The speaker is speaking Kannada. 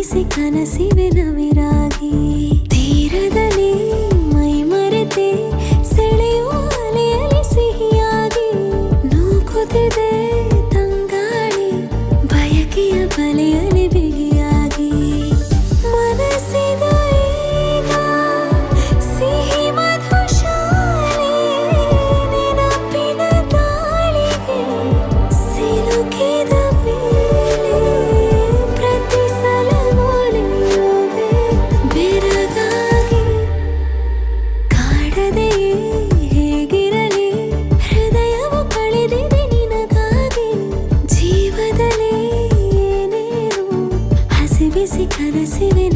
ಬಿಸಿ ಕನಸಿವೆ ನವಿರಾಗಿ ತೀರದಲ್ಲಿ ಮೈ ಮರೆತೆ ಸೆಳೆಯುವ ಅಲೆಯಲ್ಲಿ ಸಿಹಿಯಾಗಿ ನೂಕುತ್ತಿದೆ ತಂಗಾಳಿ ಬಯಕೆಯ ಬಲೆಯಲ್ಲಿ ಬಿಗಿಯಾಗಿ ಮನಸ್ಸಿದ ಈಗ ಸಿಹಿ ಮಧುಶಾಲೆ ನೆನಪಿನ ದಾಳಿಗೆ ಸಿಲುಕಿದ ಮೇಲೆ ಪ್ರತಿ ಸಲ ಒಲಿಯುವೆ ಬೆರಗಾಗಿ ಕಾಡದೆಯೇ ಹೇಗಿರಲಿ ಹೃದಯವು ಕಳೆದಿದೆ ನಿನಗಾಗಿ ಜೀವದಲ್ಲಿ ಏನೇನು ಹಸಿ ಬಿಸಿ ಕನಸಿವೆ